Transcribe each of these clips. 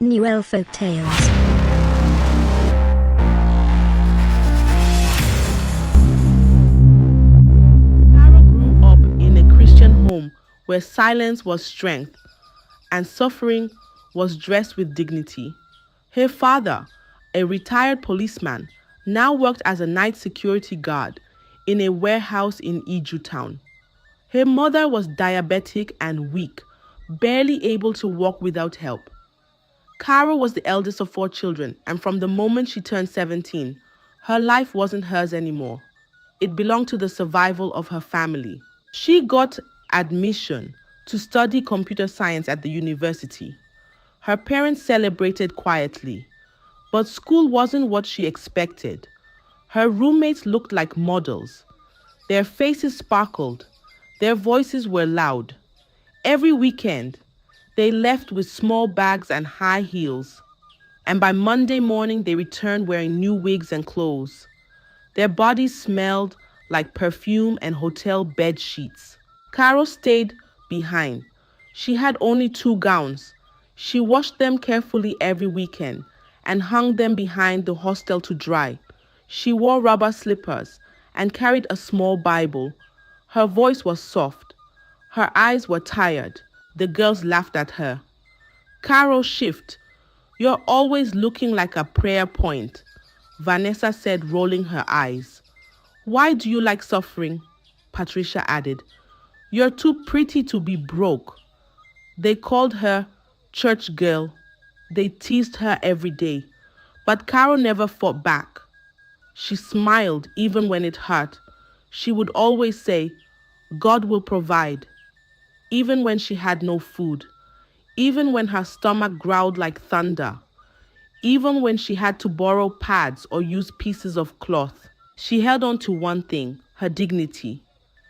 Nuel Folktales. Caro grew up in a Christian home where silence was strength and suffering was dressed with dignity. Her father, a retired policeman, now worked as a night security guard in a warehouse in Iju town. Her mother was diabetic and weak, barely able to walk without help. Caro was the eldest of four children, and from the moment she turned 17, her life wasn't hers anymore. It belonged to the survival of her family. She got admission to study computer science at the university. Her parents celebrated quietly, but school wasn't what she expected. Her roommates looked like models. Their faces sparkled. Their voices were loud. Every weekend, they left with small bags and high heels. And by Monday morning, they returned wearing new wigs and clothes. Their bodies smelled like perfume and hotel bed sheets. Caro stayed behind. She had only two gowns. She washed them carefully every weekend and hung them behind the hostel to dry. She wore rubber slippers and carried a small Bible. Her voice was soft. Her eyes were tired. The girls laughed at her. Caro, shift. You're always looking like a prayer point, Vanessa said, rolling her eyes. Why do you like suffering? Patricia added. You're too pretty to be broke. They called her church girl. They teased her every day. But Caro never fought back. She smiled even when it hurt. She would always say, God will provide, even when she had no food, even when her stomach growled like thunder, even when she had to borrow pads or use pieces of cloth. She held on to one thing, her dignity.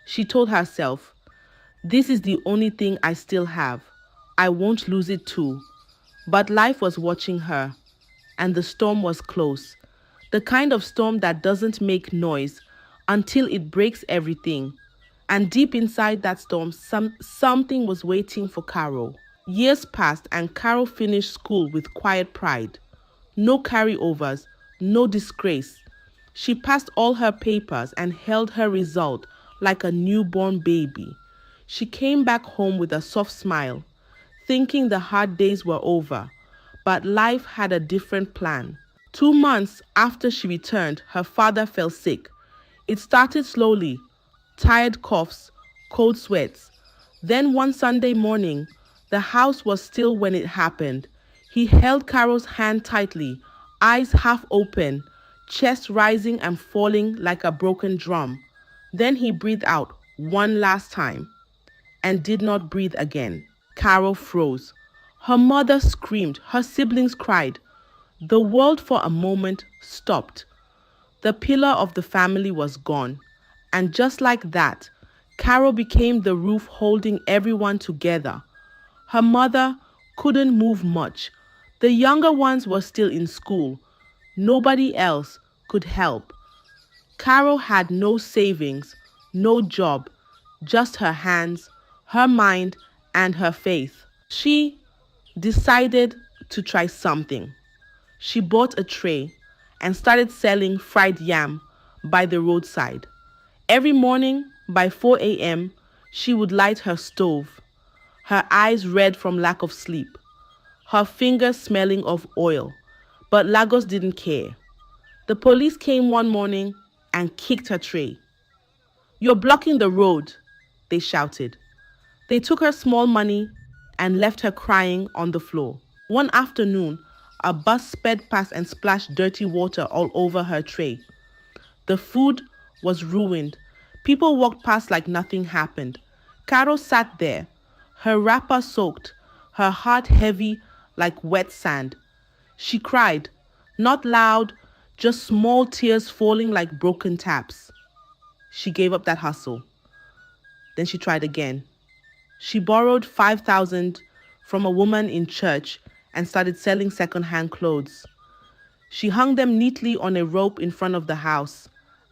She told herself, this is the only thing I still have. I won't lose it too. But life was watching her, and the storm was close. The kind of storm that doesn't make noise until it breaks everything. And deep inside that storm, something was waiting for Caro. Years passed and Caro finished school with quiet pride. No carryovers, no disgrace. She passed all her papers and held her result like a newborn baby. She came back home with a soft smile, thinking the hard days were over. But life had a different plan. 2 months after she returned, her father fell sick. It started slowly, tired coughs, cold sweats. Then one Sunday morning, the house was still when it happened. He held Caro's hand tightly, eyes half open, chest rising and falling like a broken drum. Then he breathed out one last time and did not breathe again. Caro froze. Her mother screamed. Her siblings cried. The world for a moment stopped. The pillar of the family was gone. And just like that, Caro became the roof holding everyone together. Her mother couldn't move much. The younger ones were still in school. Nobody else could help. Caro had no savings, no job, just her hands, her mind, and her faith. She decided to try something. She bought a tray and started selling fried yam by the roadside. Every morning by 4 a.m., she would light her stove, her eyes red from lack of sleep, her fingers smelling of oil. But Lagos didn't care. The police came one morning and kicked her tray. You're blocking the road, they shouted. They took her small money and left her crying on the floor. One afternoon, a bus sped past and splashed dirty water all over her tray. The food was ruined. People walked past like nothing happened. Caro sat there, her wrapper soaked, her heart heavy like wet sand. She cried, not loud, just small tears falling like broken taps. She gave up that hustle. Then she tried again. She borrowed 5,000 from a woman in church and started selling second-hand clothes. She hung them neatly on a rope in front of the house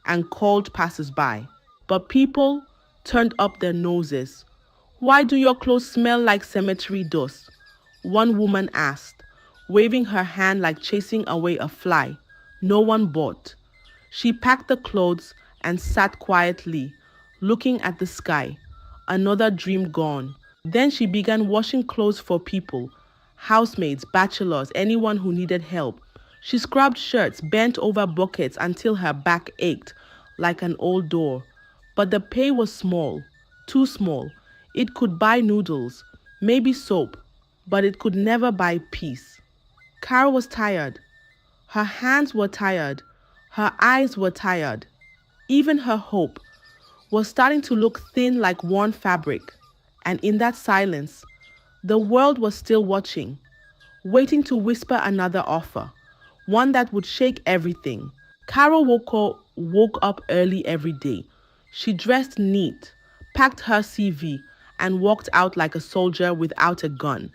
and called passers-by. But people turned up their noses. Why do your clothes smell like cemetery dust? One woman asked. waving her hand like chasing away a fly. No one bought. She packed the clothes and sat quietly, looking at the sky. Another dream gone. Then she began washing clothes for people, housemaids, bachelors, anyone who needed help. She scrubbed shirts, bent over buckets until her back ached like an old door. But the pay was small, too small. It could buy noodles, maybe soap, but it could never buy peace. Carol was tired. Her hands were tired. Her eyes were tired. Even her hope was starting to look thin like worn fabric. And in that silence, the world was still watching, waiting to whisper another offer, one that would shake everything. Carol woke up early every day. She dressed neat, packed her CV, and walked out like a soldier without a gun.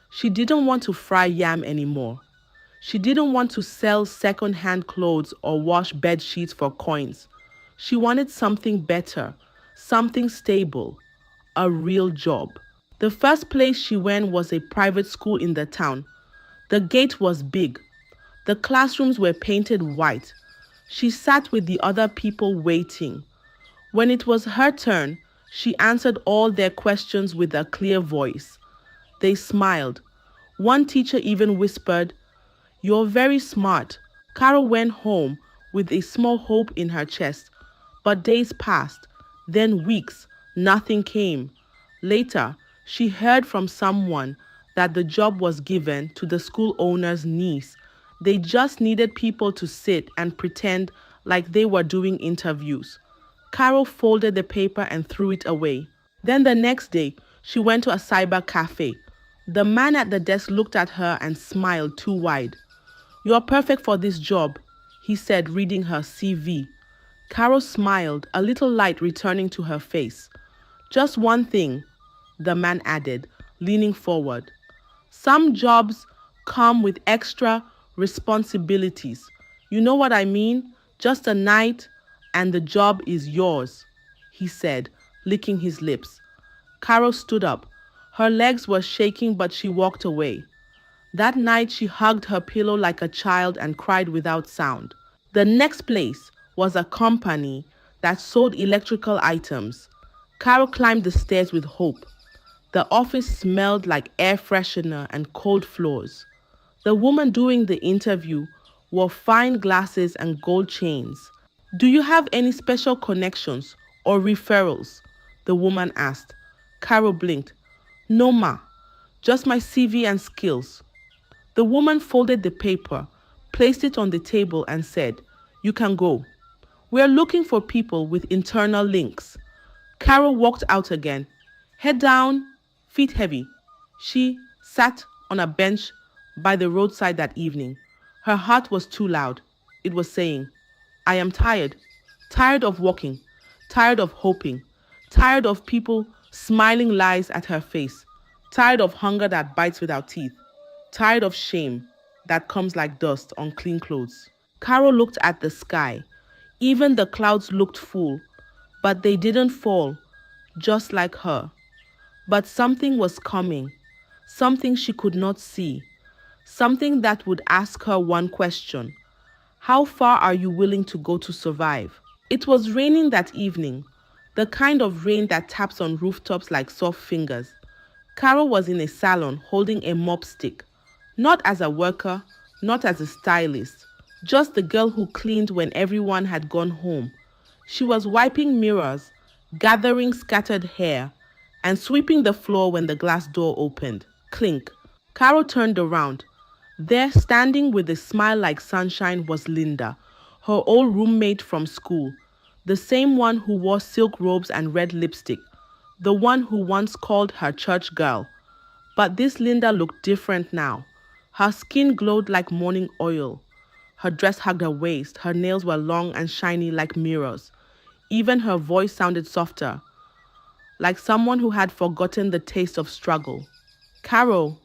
She didn't want to fry yam anymore. She didn't want to sell second-hand clothes or wash bed sheets for coins. She wanted something better, something stable, a real job. The first place she went was a private school in the town. The gate was big. The classrooms were painted white. She sat with the other people waiting. When it was her turn, she answered all their questions with a clear voice. They smiled. One teacher even whispered, "You're very smart." Carol went home with a small hope in her chest. But days passed, then weeks, nothing came. Later, she heard from someone that the job was given to the school owner's niece. They just needed people to sit and pretend like they were doing interviews. Carol folded the paper and threw it away. Then the next day, she went to a cyber cafe. The man at the desk looked at her and smiled too wide. "You're perfect for this job," he said, reading her CV. Carol smiled, a little light returning to her face. "Just one thing," the man added, leaning forward. "Some jobs come with extra responsibilities. You know what I mean? Just a night and the job is yours," he said, licking his lips. Carol stood up. Her legs were shaking, but she walked away. That night, she hugged her pillow like a child and cried without sound. The next place was a company that sold electrical items. Carol climbed the stairs with hope. The office smelled like air freshener and cold floors. The woman doing the interview wore fine glasses and gold chains. "Do you have any special connections or referrals?" the woman asked. Carol blinked. "No, ma. Just my CV and skills." The woman folded the paper, placed it on the table and said, "You can go. We're looking for people with internal links." Carol walked out again, head down, feet heavy. She sat on a bench by the roadside that evening. Her heart was too loud. It was saying, "I am tired. Tired of walking. Tired of hoping. Tired of people smiling lies at her face. Tired of hunger that bites without teeth. Tired of shame that comes like dust on clean clothes." Carol looked at the sky. Even the clouds looked full, but they didn't fall, just like her. But something was coming, something she could not see, something that would ask her one question: how far are you willing to go to survive? It was raining that evening, the kind of rain that taps on rooftops like soft fingers. Carol was in a salon holding a mop stick, not as a worker, not as a stylist, just the girl who cleaned when everyone had gone home. She was wiping mirrors, gathering scattered hair, and sweeping the floor when the glass door opened. Clink. Carol turned around. There, standing with a smile like sunshine, was Linda, her old roommate from school, the same one who wore silk robes and red lipstick, the one who once called her church girl. But this Linda looked different now. Her skin glowed like morning oil. Her dress hugged her waist. Her nails were long and shiny like mirrors. Even her voice sounded softer, like someone who had forgotten the taste of struggle. "Carol."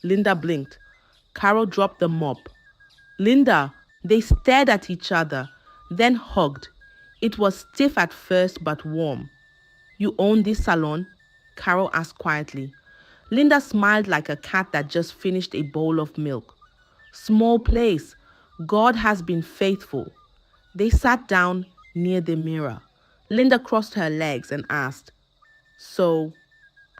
Linda blinked. Carol dropped the mop. "Linda." They stared at each other, then hugged. It was stiff at first, but warm. "You own this salon?" Carol asked quietly. Linda smiled like a cat that just finished a bowl of milk. Small place. God has been faithful. They sat down near the mirror. Linda crossed her legs and asked, "So,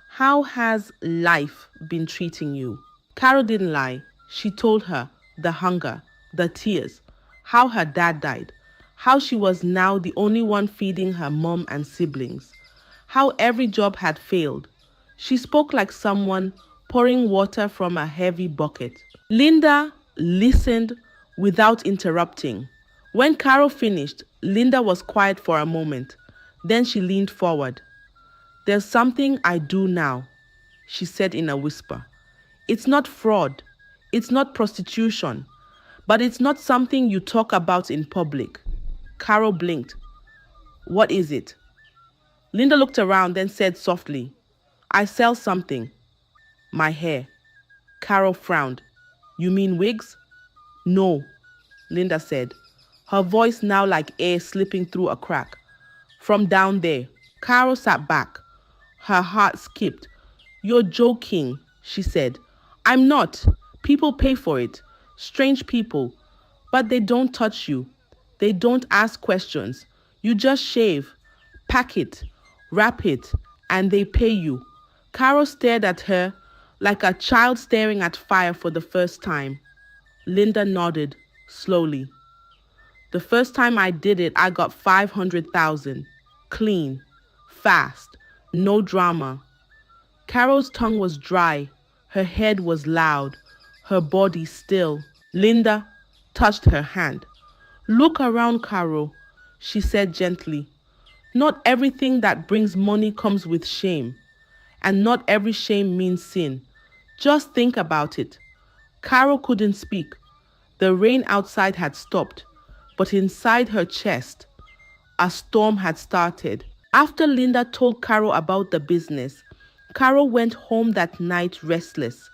how has life been treating you?" Carol didn't lie. She told her the hunger, the tears, how her dad died, how she was now the only one feeding her mom and siblings, how every job had failed. She spoke like someone pouring water from a heavy bucket. Linda listened without interrupting. When Carol finished, Linda was quiet for a moment. Then she leaned forward. "There's something I do now," she said in a whisper. "It's not fraud. It's not prostitution. But it's not something you talk about in public." Carol blinked. "What is it?" Linda looked around, then said softly, "I sell something. My hair." Carol frowned. "You mean wigs?" "No," Linda said, her voice now like air slipping through a crack. "From down there." Carol sat back. Her heart skipped. "You're joking," she said. "I'm not. People pay for it. Strange people. But they don't touch you. They don't ask questions. You just shave, pack it, wrap it, and they pay you." Carol stared at her like a child staring at fire for the first time. Linda nodded slowly. "The first time I did it, I got 500,000. Clean, fast, no drama." Carol's tongue was dry. Her head was loud. Her body still. Linda touched her hand. "Look around, Carol," she said gently. "Not everything that brings money comes with shame. And not every shame means sin. Just think about it." Carol couldn't speak. The rain outside had stopped, but inside her chest, a storm had started. After Linda told Carol about the business, Carol went home that night restless.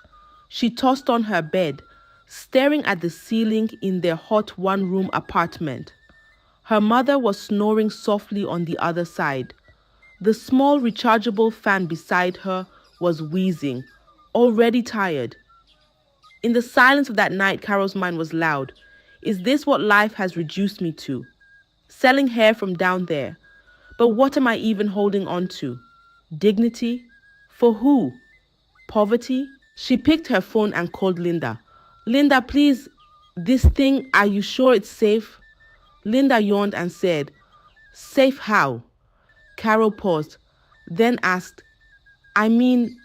She tossed on her bed, staring at the ceiling in their hot one-room apartment. Her mother was snoring softly on the other side. The small rechargeable fan beside her was wheezing, already tired. In the silence of that night, Carol's mind was loud. Is this what life has reduced me to? Selling hair from down there. But what am I even holding on to? Dignity? For who? Poverty? She picked her phone and called Linda. "Linda, please, this thing, are you sure it's safe?" Linda yawned and said, "Safe how?" Carol paused, then asked, "I mean,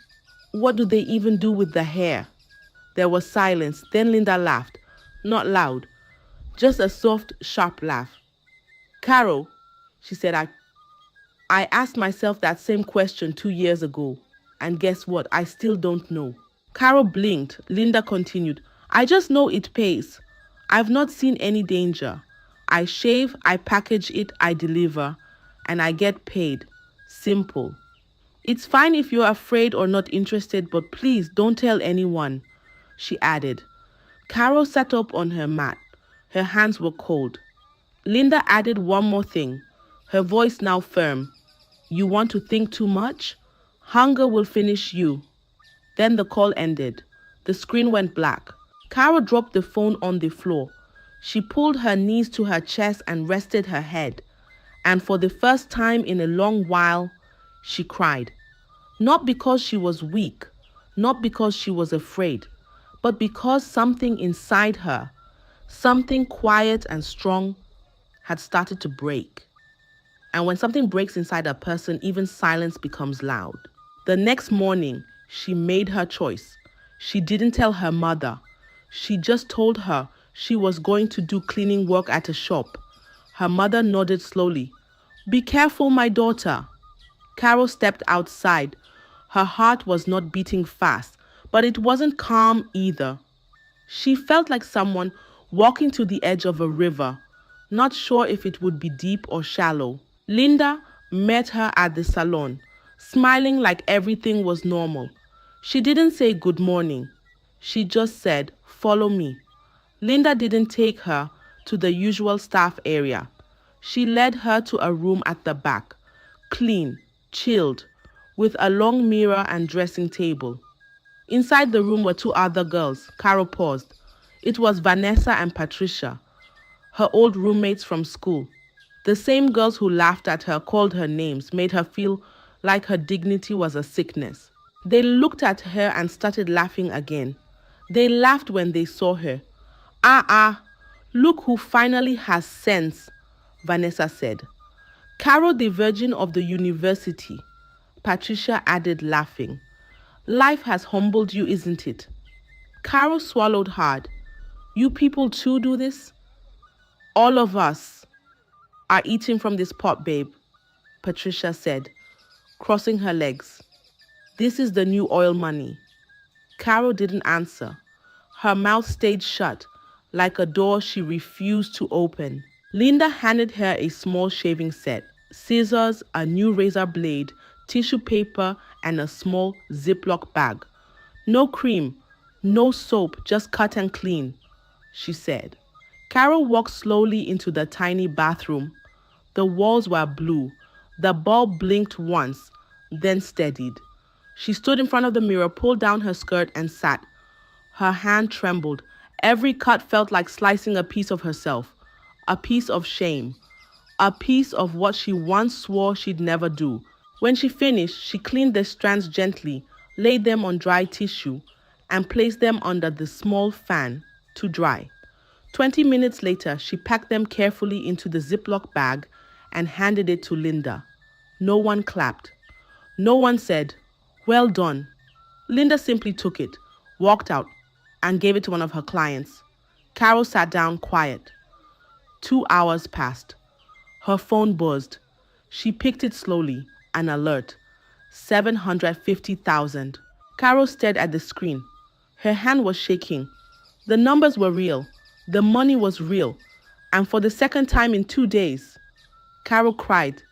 what do they even do with the hair?" There was silence. Then Linda laughed, not loud, just a soft, sharp laugh. "Carol," she said, I asked myself that same question 2 years ago. And guess what? I still don't know." Carol blinked. Linda continued, "I just know it pays. I've not seen any danger. I shave, I package it, I deliver, and I get paid. Simple. It's fine if you're afraid or not interested, but please don't tell anyone," she added. Carol sat up on her mat. Her hands were cold. Linda added one more thing, her voice now firm. "You want to think too much? Hunger will finish you." Then the call ended. The screen went black. Carol dropped the phone on the floor. She pulled her knees to her chest and rested her head. And for the first time in a long while, she cried. Not because she was weak, not because she was afraid, but because something inside her, something quiet and strong, had started to break. And when something breaks inside a person, even silence becomes loud. The next morning, she made her choice. She didn't tell her mother. She just told her she was going to do cleaning work at a shop. Her mother nodded slowly. "Be careful, my daughter." Carol stepped outside. Her heart was not beating fast, but it wasn't calm either. She felt like someone walking to the edge of a river, not sure if it would be deep or shallow. Linda met her at the salon, smiling like everything was normal. She didn't say good morning. She just said, "Follow me." Linda didn't take her to the usual staff area. She led her to a room at the back, clean, chilled, with a long mirror and dressing table. Inside the room were two other girls. Caro paused. It was Vanessa and Patricia, her old roommates from school. The same girls who laughed at her, called her names, made her feel like her dignity was a sickness. They looked at her and started laughing again. They laughed when they saw her. Look who finally has sense, Vanessa said. Caro, the virgin of the university, Patricia added, laughing. Life has humbled you, isn't it? Caro swallowed hard. You people too do this? All of us are eating from this pot, babe, Patricia said, crossing her legs. This is the new oil money. Caro didn't answer. Her mouth stayed shut, like a door she refused to open. Linda handed her a small shaving set, scissors, a new razor blade, tissue paper, and a small Ziploc bag. No cream, no soap, just cut and clean, she said. Caro walked slowly into the tiny bathroom. The walls were blue. The bulb blinked once, then steadied. She stood in front of the mirror, pulled down her skirt, and sat. Her hand trembled. Every cut felt like slicing a piece of herself, a piece of shame, a piece of what she once swore she'd never do. When she finished, she cleaned the strands gently, laid them on dry tissue, and placed them under the small fan to dry. 20 minutes later, she packed them carefully into the Ziploc bag and handed it to Linda. No one clapped. No one said, "Well done." Linda simply took it, walked out, and gave it to one of her clients. Caro sat down quiet. 2 hours passed. Her phone buzzed. She picked it slowly. An alert. 750,000. Caro stared at the screen. Her hand was shaking. The numbers were real. The money was real. And for the second time in 2 days, Caro cried.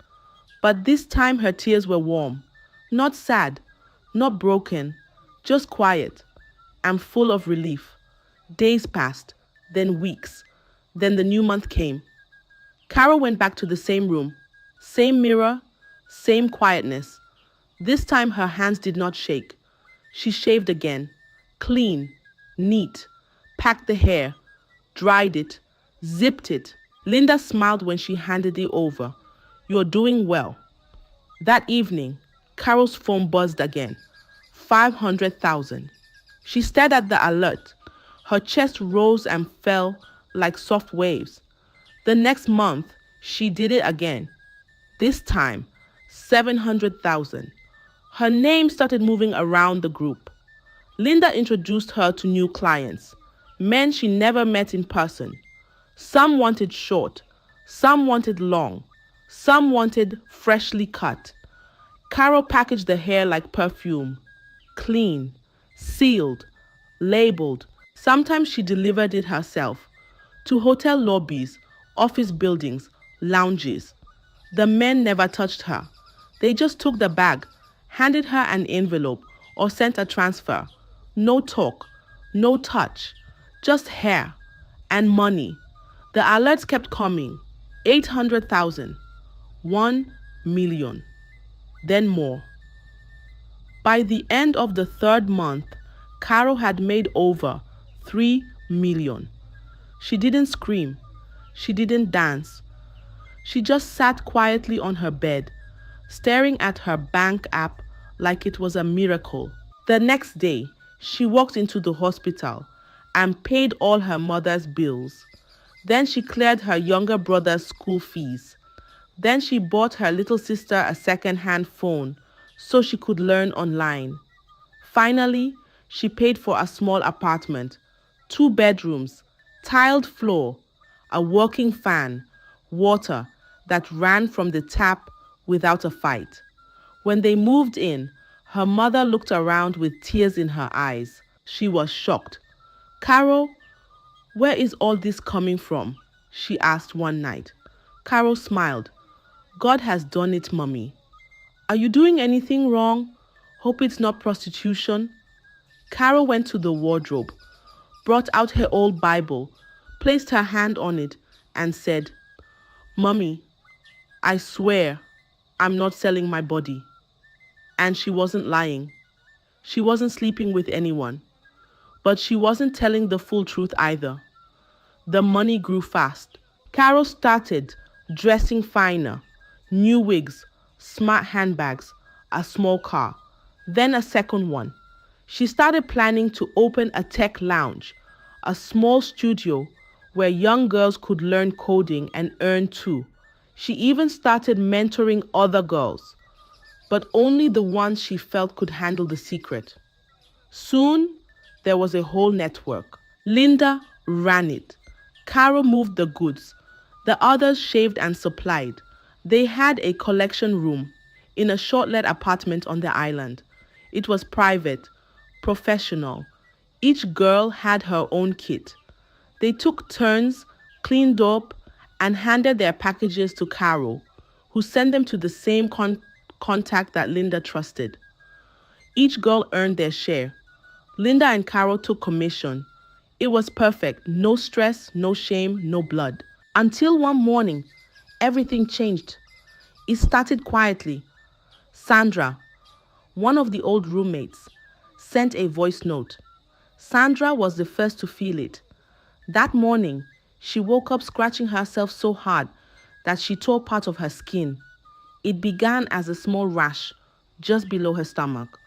But this time her tears were warm. Not sad, not broken, just quiet and full of relief. Days passed, then weeks, then the new month came. Caro went back to the same room, same mirror, same quietness. This time her hands did not shake. She shaved again, clean, neat, packed the hair, dried it, zipped it. Linda smiled when she handed it over. "You're doing well." That evening, Caro's phone buzzed again. 500,000. She stared at the alert. Her chest rose and fell like soft waves. The next month, she did it again. This time, 700,000. Her name started moving around the group. Linda introduced her to new clients, men she never met in person. Some wanted short, some wanted long, some wanted freshly cut. Caro packaged the hair like perfume, clean, sealed, labeled. Sometimes she delivered it herself to hotel lobbies, office buildings, lounges. The men never touched her. They just took the bag, handed her an envelope, or sent a transfer. No talk, no touch, just hair and money. The alerts kept coming. 800,000, 1 million, then more. By the end of the third month, Caro had made over 3 million. She didn't scream. She didn't dance. She just sat quietly on her bed, staring at her bank app like it was a miracle. The next day, she walked into the hospital and paid all her mother's bills. Then she cleared her younger brother's school fees. Then she bought her little sister a second-hand phone so she could learn online. Finally, she paid for a small apartment, 2 bedrooms, tiled floor, a working fan, water that ran from the tap without a fight. When they moved in, her mother looked around with tears in her eyes. She was shocked. "Caro, where is all this coming from?" she asked one night. Caro smiled. "God has done it, Mommy." "Are you doing anything wrong? Hope it's not prostitution." Caro went to the wardrobe, brought out her old Bible, placed her hand on it, and said, "Mommy, I swear I'm not selling my body." And she wasn't lying. She wasn't sleeping with anyone, but she wasn't telling the full truth either. The money grew fast. Carol started dressing finer, new wigs, smart handbags, a small car, then a second one. She started planning to open a tech lounge, a small studio where young girls could learn coding and earn too. She even started mentoring other girls, but only the ones she felt could handle the secret. Soon, there was a whole network. Linda ran it. Carol moved the goods. The others shaved and supplied. They had a collection room in a short-let apartment on the island. It was private, professional. Each girl had her own kit. They took turns, cleaned up, and handed their packages to Carol, who sent them to the same contact that Linda trusted. Each girl earned their share. Linda and Carol took commission. It was perfect. No stress, no shame, no blood. Until one morning, everything changed. It started quietly. Sandra, one of the old roommates, sent a voice note. Sandra was the first to feel it. That morning, she woke up scratching herself so hard that she tore part of her skin. It began as a small rash just below her stomach,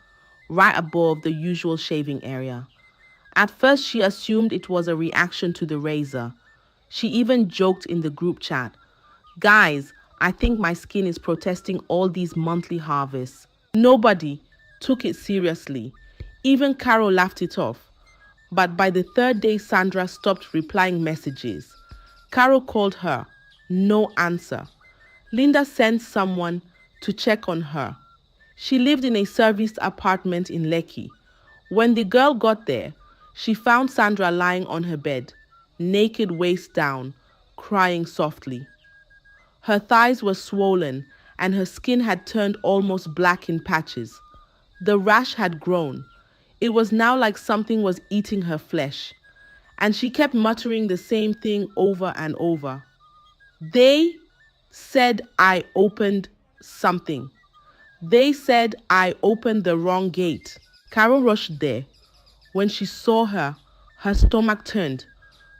right above the usual shaving area. At first, she assumed it was a reaction to the razor. She even joked in the group chat, "Guys, I think my skin is protesting all these monthly harvests." Nobody took it seriously. Even Carol laughed it off. But by the third day, Sandra stopped replying messages. Carol called her. No answer. Linda sent someone to check on her. She lived in a serviced apartment in Lekki. When the girl got there, she found Sandra lying on her bed, naked waist down, crying softly. Her thighs were swollen and her skin had turned almost black in patches. The rash had grown. It was now like something was eating her flesh. And she kept muttering the same thing over and over. They said I opened something. They said I opened the wrong gate. Carol rushed there. When she saw her, her stomach turned.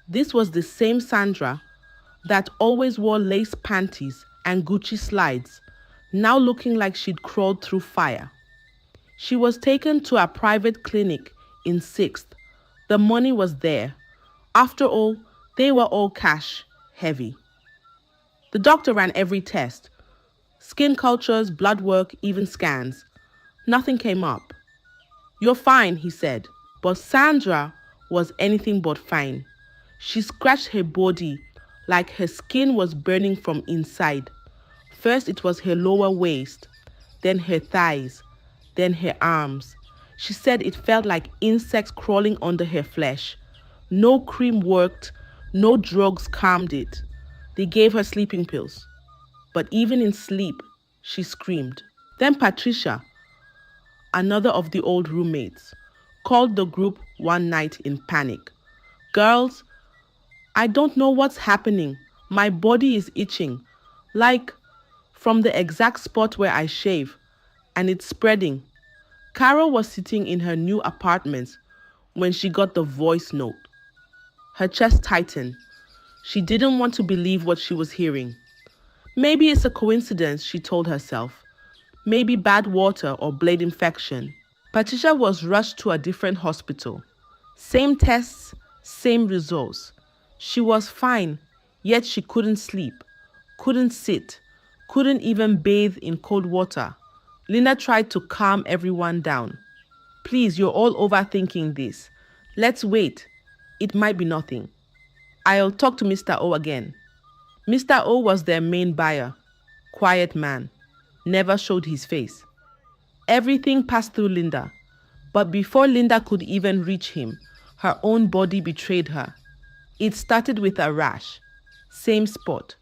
This was the same Sandra that always wore lace panties and Gucci slides, now looking like she'd crawled through fire. She was taken to a private clinic in 6th. The money was there. After all, they were all cash, heavy. The doctor ran every test. Skin cultures, blood work, even scans. Nothing came up. "You're fine," he said. But Sandra was anything but fine. She scratched her body like her skin was burning from inside. First it was her lower waist, then her thighs, then her arms. She said it felt like insects crawling under her flesh. No cream worked, no drugs calmed it. They gave her sleeping pills. But even in sleep, she screamed. Then Patricia, another of the old roommates, called the group one night in panic. "Girls, I don't know what's happening. My body is itching, like from the exact spot where I shave, and it's spreading." Carol was sitting in her new apartment when she got the voice note. Her chest tightened. She didn't want to believe what she was hearing. Maybe it's a coincidence, she told herself. Maybe bad water or blade infection. Patricia was rushed to a different hospital. Same tests, same results. She was fine, yet she couldn't sleep, couldn't sit, couldn't even bathe in cold water. Linda tried to calm everyone down. "Please, you're all overthinking this. Let's wait. It might be nothing. I'll talk to Mr. O again." Mr. O was their main buyer. Quiet man. Never showed his face. Everything passed through Linda. But before Linda could even reach him, her own body betrayed her. It started with a rash. Same spot.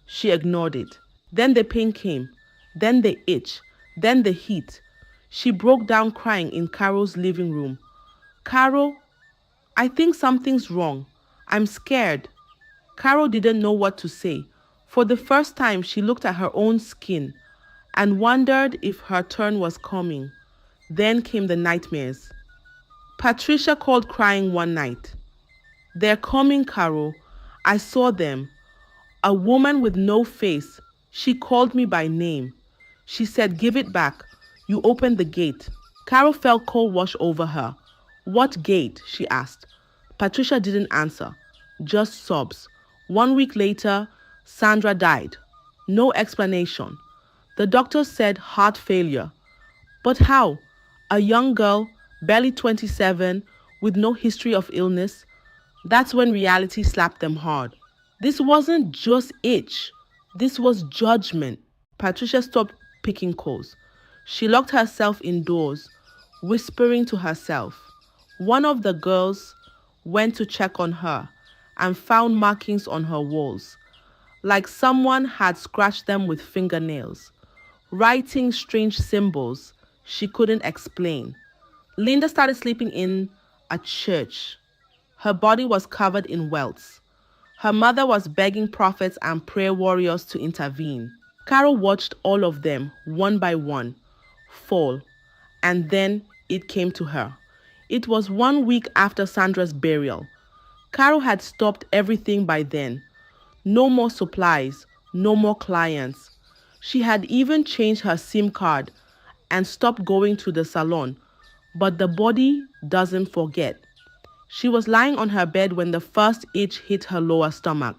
She ignored it. Then the pain came. Then the itch. Then the heat. She broke down crying in Carol's living room. "Carol, I think something's wrong. I'm scared." Carol didn't know what to say. For the first time, she looked at her own skin and wondered if her turn was coming. Then came the nightmares. Patricia called crying one night. "They're coming, Caro. I saw them. A woman with no face. She called me by name. She said, 'Give it back.' You opened the gate." Caro felt cold wash over her. "What gate?" she asked. Patricia didn't answer, just sobs. 1 week later, Sandra died. No explanation. The doctor said heart failure. But how? A young girl, barely 27, with no history of illness? That's when reality slapped them hard. This wasn't just itch. This was judgment. Patricia stopped picking calls. She locked herself indoors, whispering to herself. One of the girls went to check on her and found markings on her walls, like someone had scratched them with fingernails, writing strange symbols she couldn't explain. Linda started sleeping in a church. Her body was covered in welts. Her mother was begging prophets and prayer warriors to intervene. Carol watched all of them, one by one, fall, and then it came to her. It was 1 week after Sandra's burial. Carol had stopped everything by then. No more supplies, no more clients. She had even changed her SIM card and stopped going to the salon. But the body doesn't forget. She was lying on her bed when the first itch hit her lower stomach.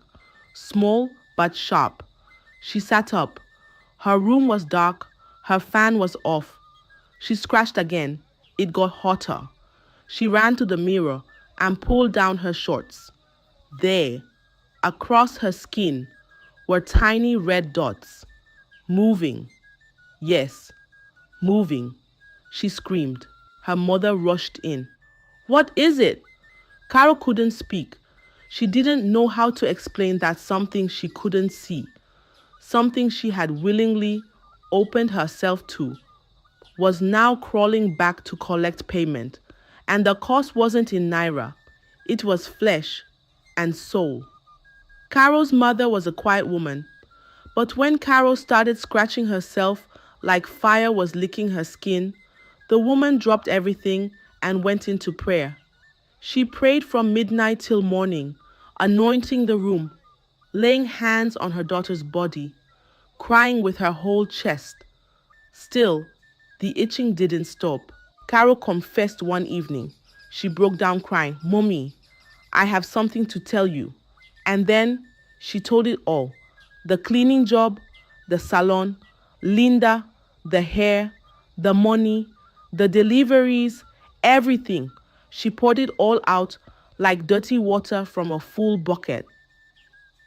Small but sharp. She sat up. Her room was dark. Her fan was off. She scratched again. It got hotter. She ran to the mirror and pulled down her shorts. There, across her skin, were tiny red dots. Moving. Yes, moving. She screamed. Her mother rushed in. "What is it?" Carol couldn't speak. She didn't know how to explain that something she couldn't see, something she had willingly opened herself to, was now crawling back to collect payment. And the cost wasn't in naira. It was flesh and soul. Carol's mother was a quiet woman. But when Carol started scratching herself like fire was licking her skin, the woman dropped everything and went into prayer. She prayed from midnight till morning, anointing the room, laying hands on her daughter's body, crying with her whole chest. Still, the itching didn't stop. Carol confessed one evening. She broke down crying, "Mommy, I have something to tell you." And then she told it all. The cleaning job, the salon, Linda, the hair, the money, the deliveries, everything. She poured it all out like dirty water from a full bucket.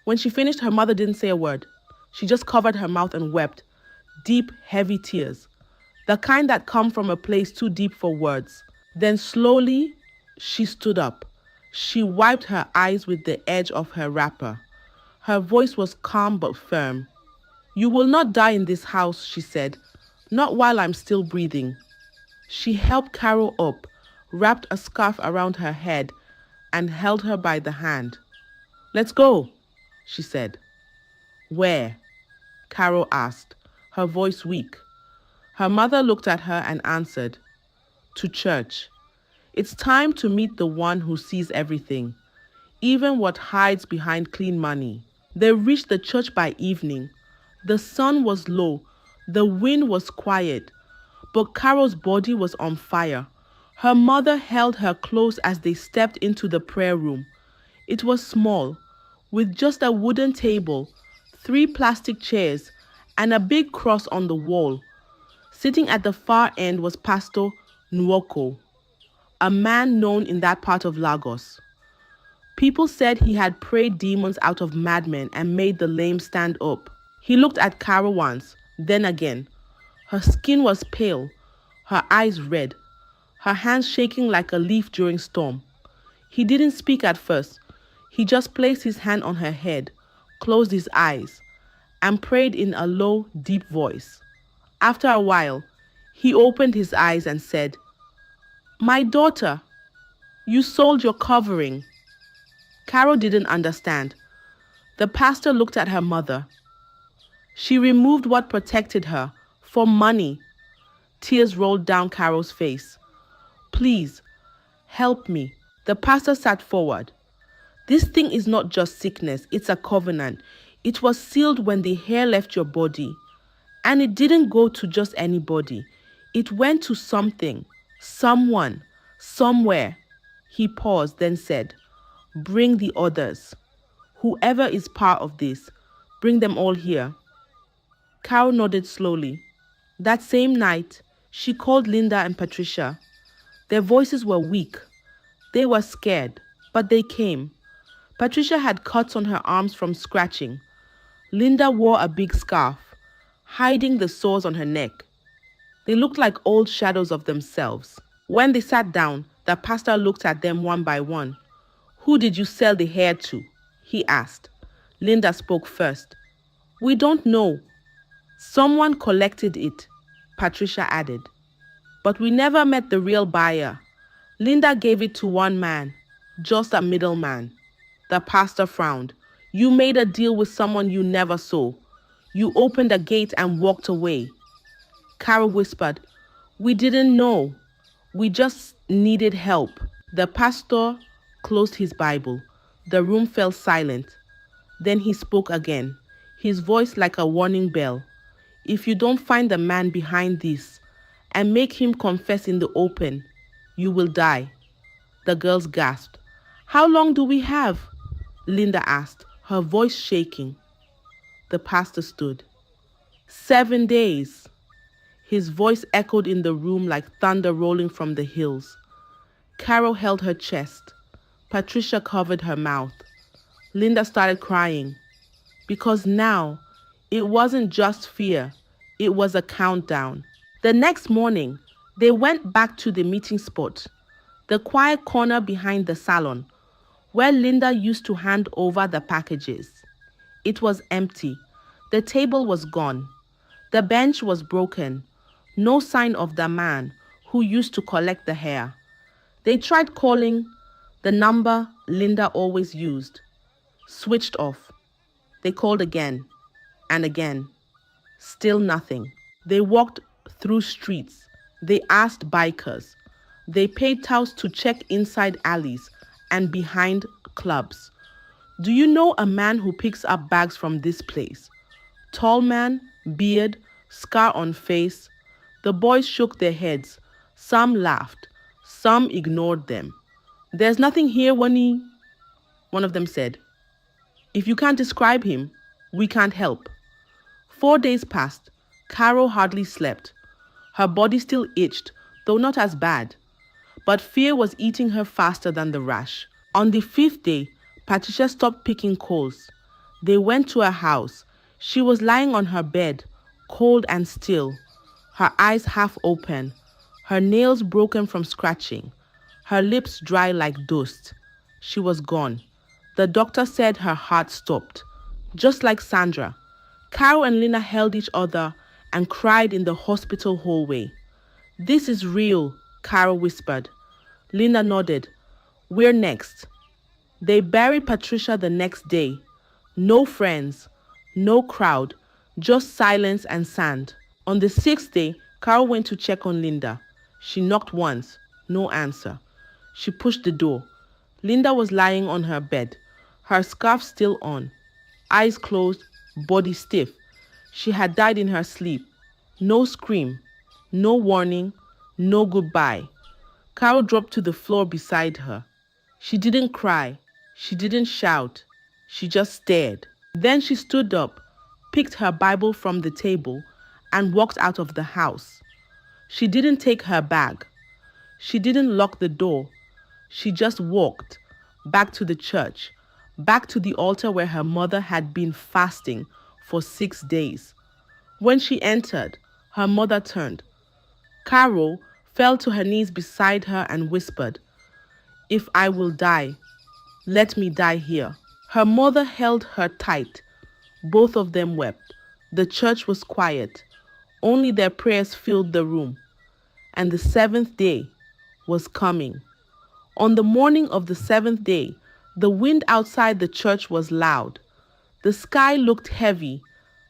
When she finished, her mother didn't say a word. She just covered her mouth and wept, deep, heavy tears, the kind that come from a place too deep for words. Then slowly, she stood up. She wiped her eyes with the edge of her wrapper. Her voice was calm but firm. "You will not die in this house," she said, "not while I'm still breathing." She helped Carol up, wrapped a scarf around her head, and held her by the hand. "Let's go," she said. "Where?" Carol asked, her voice weak. Her mother looked at her and answered, "To church. It's time to meet the one who sees everything, even what hides behind clean money." They reached the church by evening. The sun was low, the wind was quiet, but Carol's body was on fire. Her mother held her close as they stepped into the prayer room. It was small, with just a wooden table, 3 plastic chairs, and a big cross on the wall. Sitting at the far end was Pastor Nuel, a man known in that part of Lagos. People said he had prayed demons out of madmen and made the lame stand up. He looked at Carol once, then again. Her skin was pale, her eyes red, her hands shaking like a leaf during storm. He didn't speak at first. He just placed his hand on her head, closed his eyes, and prayed in a low, deep voice. After a while, he opened his eyes and said, "My daughter, you sold your covering." Carol didn't understand. The pastor looked at her mother. She removed what protected her for money. Tears rolled down Carol's face. Please, help me. The pastor sat forward. This thing is not just sickness, it's a covenant. It was sealed when the hair left your body. And it didn't go to just anybody. It went to something, someone, somewhere. He paused, then said, bring the others. Whoever is part of this, bring them all here. Carol nodded slowly. That same night, she called Linda and Patricia. Their voices were weak. They were scared, but they came. Patricia had cuts on her arms from scratching. Linda wore a big scarf, hiding the sores on her neck. They looked like old shadows of themselves. When they sat down, the pastor looked at them one by one. Who did you sell the hair to? He asked. Linda spoke first. We don't know. Someone collected it, Patricia added. But we never met the real buyer. Linda gave it to one man, just a middleman. The pastor frowned. You made a deal with someone you never saw. You opened a gate and walked away. Carol whispered, we didn't know. We just needed help. The pastor closed his Bible. The room fell silent. Then he spoke again, his voice like a warning bell. If you don't find the man behind this and make him confess in the open, you will die. The girls gasped. How long do we have? Linda asked, her voice shaking. The pastor stood. 7 days. His voice echoed in the room like thunder rolling from the hills. Carol held her chest. Patricia covered her mouth. Linda started crying. Because now, it wasn't just fear. It was a countdown. The next morning, they went back to the meeting spot, the quiet corner behind the salon, where Linda used to hand over the packages. It was empty. The table was gone. The bench was broken. No sign of the man who used to collect the hair. They tried calling. The number Linda always used switched off. They called again and again. Still nothing. They walked through streets. They asked bikers. They paid touts to check inside alleys and behind clubs. Do you know a man who picks up bags from this place? Tall man, beard, scar on face. The boys shook their heads. Some laughed. Some ignored them. There's nothing here, Winnie, one of them said. If you can't describe him, we can't help. 4 days passed. Carol hardly slept. Her body still itched, though not as bad. But fear was eating her faster than the rash. On the 5th day, Patricia stopped picking coals. They went to her house. She was lying on her bed, cold and still, her eyes half open, her nails broken from scratching, her lips dry like dust. She was gone. The doctor said her heart stopped, just like Sandra. Carol and Lina held each other and cried in the hospital hallway. This is real, Carol whispered. Lina nodded. We're next. They buried Patricia the next day. No friends, no crowd, just silence and sand. On the 6th day, Carol went to check on Linda. She knocked once, no answer. She pushed the door. Linda was lying on her bed, her scarf still on, eyes closed, body stiff. She had died in her sleep. No scream, no warning, no goodbye. Carol dropped to the floor beside her. She didn't cry. She didn't shout. She just stared. Then she stood up, picked her Bible from the table, and walked out of the house. She didn't take her bag. She didn't lock the door. She just walked back to the church, back to the altar where her mother had been fasting for 6 days. When she entered, her mother turned. Carol fell to her knees beside her and whispered, "If I will die, let me die here." Her mother held her tight. Both of them wept. The church was quiet. Only their prayers filled the room. And the 7th day was coming. On the morning of the 7th day, the wind outside the church was loud. The sky looked heavy,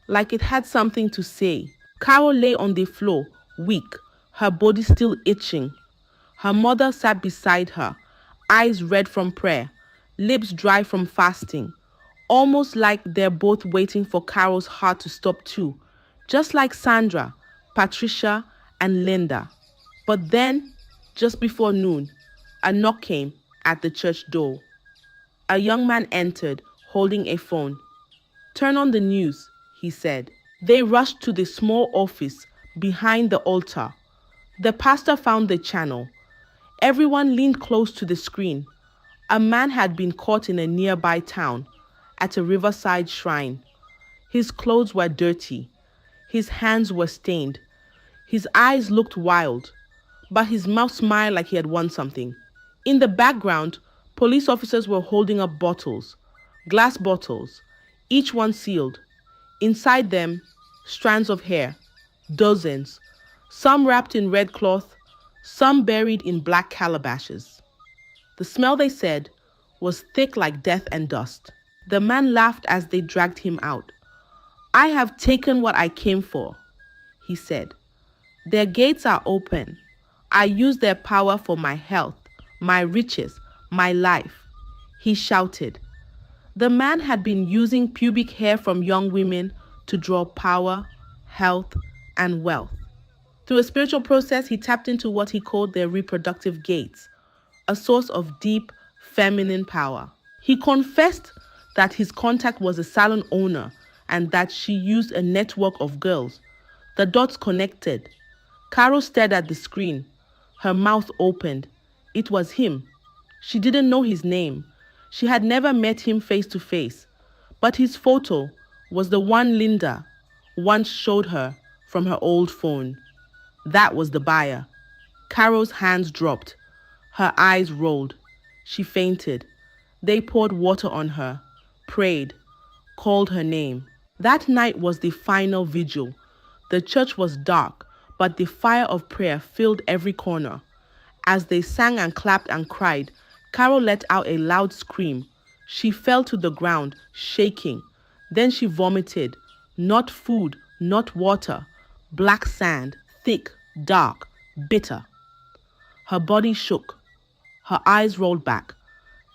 like it had something to say. Carol lay on the floor, weak, her body still itching. Her mother sat beside her, eyes red from prayer, lips dry from fasting, almost like they're both waiting for Carol's heart to stop too, just like Sandra, Patricia, and Linda. But then, just before noon, a knock came at the church door. A young man entered, holding a phone. "Turn on the news," he said. They rushed to the small office behind the altar. The pastor found the channel. Everyone leaned close to the screen. A man had been caught in a nearby town, at a riverside shrine. His clothes were dirty. His hands were stained. His eyes looked wild, but his mouth smiled like he had won something. In the background, police officers were holding up bottles, glass bottles, each one sealed. Inside them, strands of hair, dozens, some wrapped in red cloth, some buried in black calabashes. The smell, they said, was thick like death and dust. The man laughed as they dragged him out. "I have taken what I came for," he said. "Their gates are open. I use their power for my health, my riches, my life," he shouted. The man had been using pubic hair from young women to draw power, health, and wealth. Through a spiritual process, he tapped into what he called their reproductive gates, a source of deep, feminine power. He confessed that his contact was a salon owner and that she used a network of girls. The dots connected. Caro stared at the screen. Her mouth opened. It was him. She didn't know his name. She had never met him face to face. But his photo was the one Linda once showed her from her old phone. That was the buyer. Caro's hands dropped. Her eyes rolled. She fainted. They poured water on her, prayed, called her name. That night was the final vigil. The church was dark, but the fire of prayer filled every corner. As they sang and clapped and cried, Caro let out a loud scream. She fell to the ground, shaking. Then she vomited. Not food, not water. Black sand, thick, dark, bitter. Her body shook. Her eyes rolled back.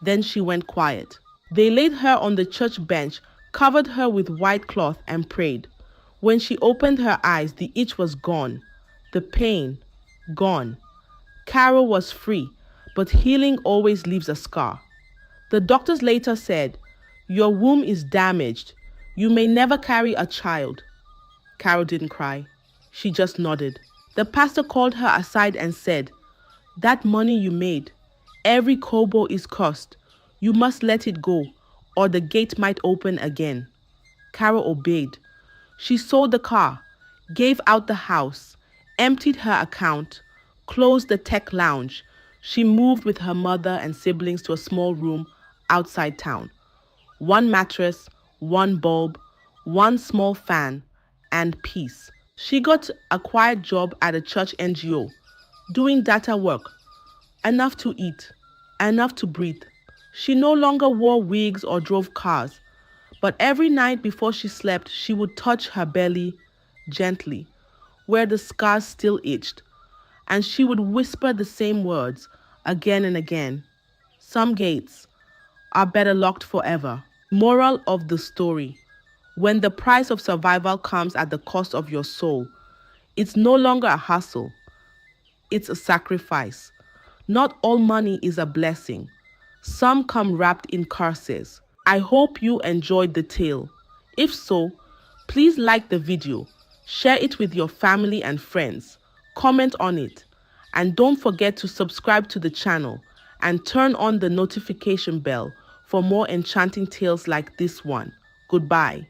Then she went quiet. They laid her on the church bench, covered her with white cloth, and prayed. When she opened her eyes, the itch was gone. The pain, gone. Caro was free, but healing always leaves a scar. The doctors later said, "Your womb is damaged. You may never carry a child." Caro didn't cry. She just nodded. The pastor called her aside and said, "That money you made, every kobo is cursed. You must let it go, or the gate might open again." Caro obeyed. She sold the car, gave out the house, emptied her account, closed the tech lounge. She moved with her mother and siblings to a small room outside town. One mattress, one bulb, one small fan, and peace. She got a quiet job at a church NGO, doing data work, enough to eat, enough to breathe. She no longer wore wigs or drove cars, but every night before she slept, she would touch her belly gently, where the scars still itched, and she would whisper the same words again and again. Some gates are better locked forever. Moral of the story: when the price of survival comes at the cost of your soul, it's no longer a hustle, it's a sacrifice. Not all money is a blessing. Some come wrapped in curses. I hope you enjoyed the tale. If so, please like the video, share it with your family and friends, comment on it, and don't forget to subscribe to the channel and turn on the notification bell for more enchanting tales like this one. Goodbye.